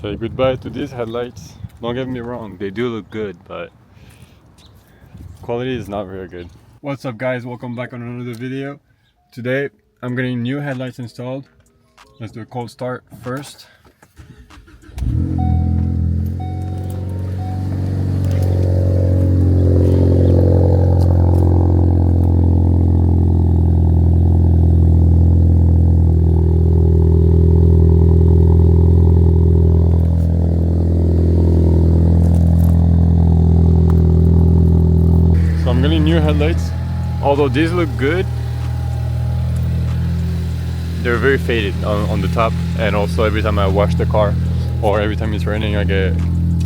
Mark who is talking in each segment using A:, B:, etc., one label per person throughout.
A: say goodbye to these headlights. Don't get me wrong, they do look good, but quality is not very good. What's up guys, welcome back on another video. Today I'm getting new headlights installed. Let's do a cold start first. I'm getting new headlights. Although these look good, they're very faded on the top, and also every time I wash the car or every time it's raining I get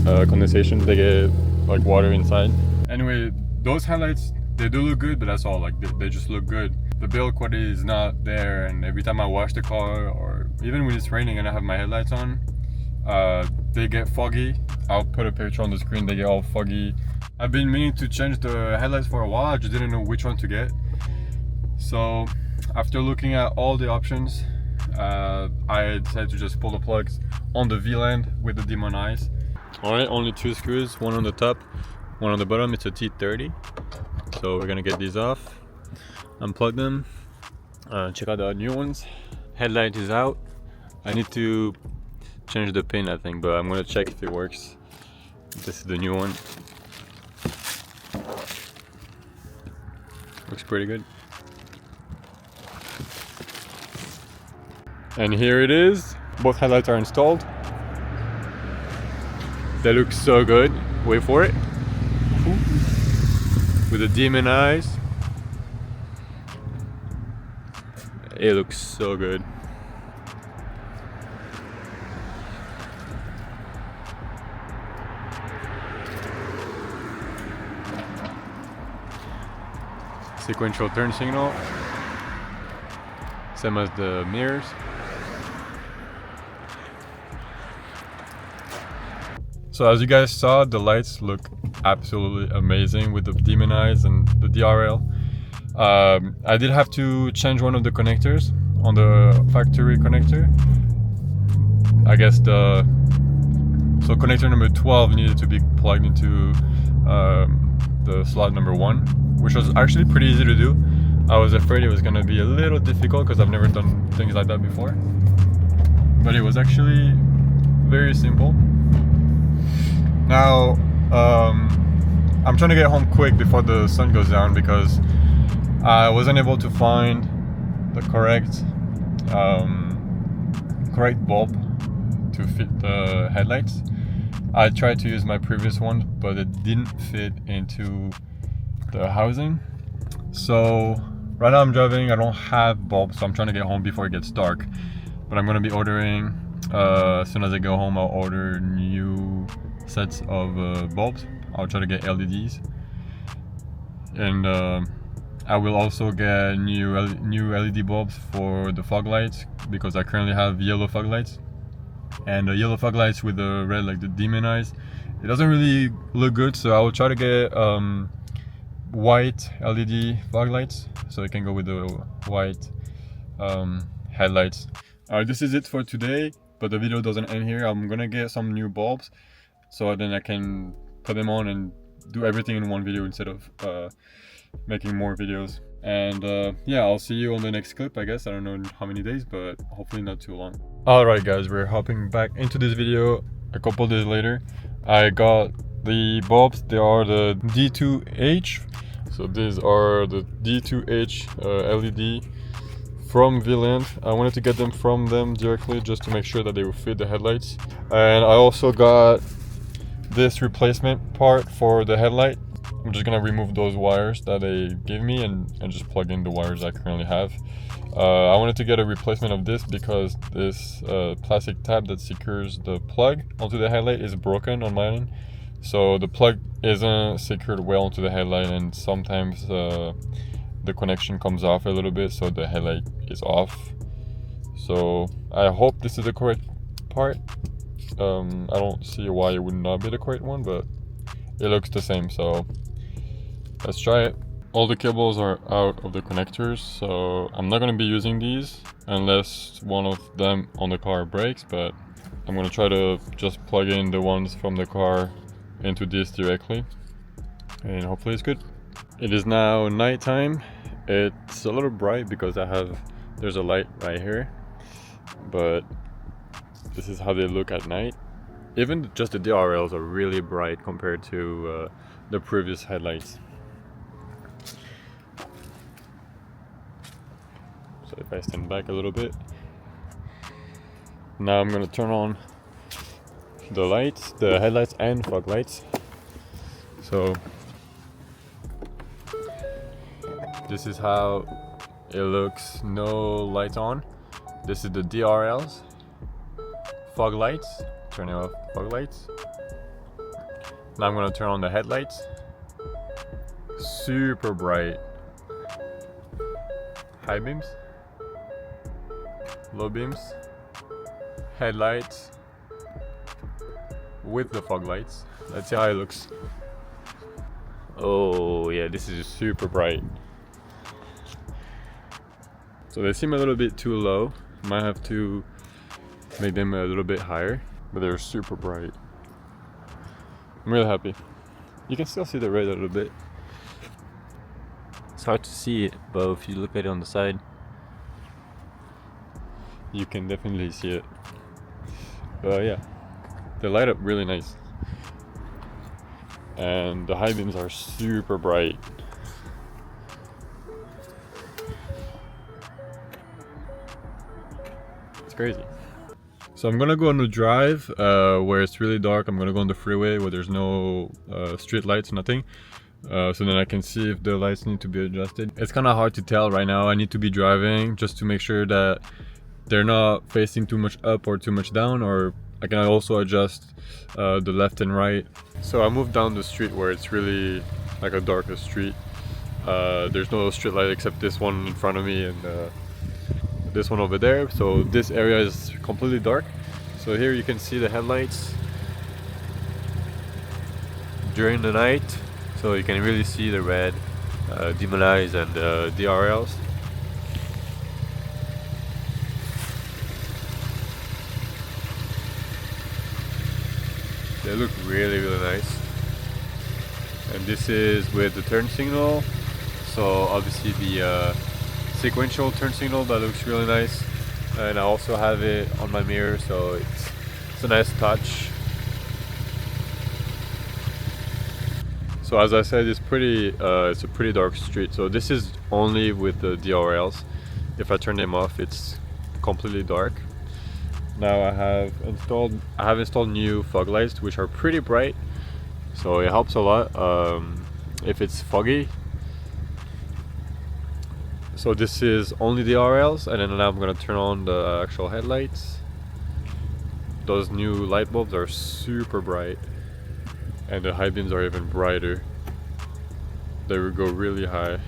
A: condensation, they get like water inside. Anyway, those headlights, they do look good, but that's all. Like they just look good. The build quality is not there, and every time I wash the car or even when it's raining and I have my headlights on, they get foggy. I'll put a picture on the screen, they get all foggy. I've been meaning to change the headlights for a while, I just didn't know which one to get. So after looking at all the options, I decided to just pull the plugs on the VLAND with the demon eyes. Alright, only two screws, one on the top, one on the bottom. It's a T30. So we're gonna get these off, unplug them, check out the new ones. Headlight is out. I need to change the pin I think, but I'm gonna check if it works. This is the new one. Looks pretty good. And here it is. Both headlights are installed. They look so good. Wait for it. With the demon eyes. It looks so good. Sequential turn signal, same as the mirrors. So as you guys saw, the lights look absolutely amazing with the demon eyes and the DRL. I did have to change one of the connectors on the factory connector. I guess so connector number 12 needed to be plugged into the slot number 1, which was actually pretty easy to do. I was afraid it was gonna be a little difficult because I've never done things like that before, but it was actually very simple. Now I'm trying to get home quick before the sun goes down because I wasn't able to find the correct bulb to fit the headlights. I tried to use my previous one, but it didn't fit into the housing. So right now I'm driving, I don't have bulbs, so I'm trying to get home before it gets dark. But I'm gonna be ordering, as soon as I go home, I'll order new sets of bulbs. I'll try to get LEDs. And I will also get new LED bulbs for the fog lights, because I currently have yellow fog lights. And the yellow fog lights with the red, like the demon eyes, it doesn't really look good, so I will try to get white LED fog lights so it can go with the white headlights. Alright, this is it for today, but the video doesn't end here. I'm gonna get some new bulbs so then I can put them on and do everything in one video instead of making more videos. And yeah, I'll see you on the next clip, I guess. I don't know in how many days, but hopefully not too long. Alright guys, we're hopping back into this video a couple days later. I got the bulbs. They are the D2H. So these are the D2H LED from VLAND. I wanted to get them from them directly just to make sure that they would fit the headlights. And I also got this replacement part for the headlight. I'm just gonna remove those wires that they gave me and just plug in the wires I currently have. I wanted to get a replacement of this because this plastic tab that secures the plug onto the headlight is broken on my end. So the plug isn't secured well onto the headlight, and sometimes the connection comes off a little bit, so the headlight is off. So I hope this is the correct part. I don't see why it would not be the correct one, but it looks the same, so let's try it. All the cables are out of the connectors, so I'm not going to be using these unless one of them on the car breaks, but I'm gonna try to just plug in the ones from the car into this directly, and hopefully it's good. It is now nighttime. It's a little bright because there's a light right here, but this is how they look at night. Even just the DRLs are really bright compared to the previous headlights. So if I stand back a little bit, now I'm gonna turn on the lights, the headlights and fog lights. So this is how it looks, no lights on. This is the DRLs, fog lights, turning off fog lights. Now I'm gonna turn on the headlights, super bright, high beams, low beams, headlights with the fog lights. Let's see how it looks. Oh yeah, this is super bright. So they seem a little bit too low. Might have to make them a little bit higher, but they're super bright. I'm really happy. You can still see the red a little bit. It's hard to see it, but if you look at it on the side, you can definitely see it. Yeah, they light up really nice. And the high beams are super bright. It's crazy. So I'm gonna go on a drive where it's really dark. I'm gonna go on the freeway where there's no street lights, nothing. So then I can see if the lights need to be adjusted. It's kind of hard to tell right now. I need to be driving just to make sure that they're not facing too much up or too much down, or I can also adjust the left and right. So I moved down the street where it's really like a darker street. There's no street light except this one in front of me and this one over there. So this area is completely dark. So here you can see the headlights during the night. So you can really see the red, demon eyes and DRLs. They look really, really nice. And this is with the turn signal. So obviously the sequential turn signal, that looks really nice. And I also have it on my mirror, so it's a nice touch. So as I said, it's a pretty dark street. So this is only with the DRLs. If I turn them off, it's completely dark. Now I have installed new fog lights, which are pretty bright, so it helps a lot if it's foggy. So this is only the RLs, and then now I'm gonna turn on the actual headlights. Those new light bulbs are super bright, and the high beams are even brighter. They will go really high.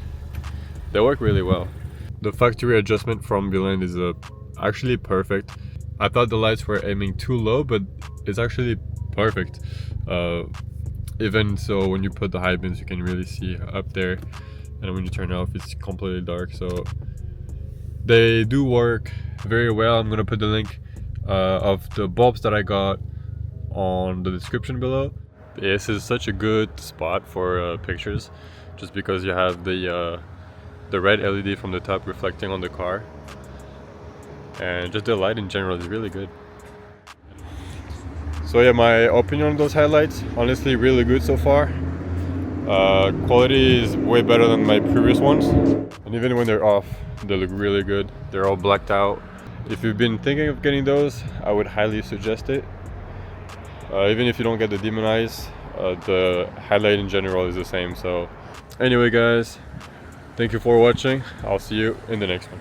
A: They work really well. The factory adjustment from VLAND is actually perfect. I thought the lights were aiming too low, but it's actually perfect. Even so, when you put the high beams, you can really see up there, and when you turn it off, it's completely dark. So they do work very well. I'm gonna put the link of the bulbs that I got on the description below. This is such a good spot for pictures, just because you have the red LED from the top reflecting on the car. And just the light in general is really good. So yeah, my opinion on those headlights, honestly really good so far. Quality is way better than my previous ones, and even when they're off, they look really good. They're all blacked out. If you've been thinking of getting those, I would highly suggest it. Even if you don't get the demon eyes, the headlight in general is the same. So anyway guys, thank you for watching. I'll see you in the next one.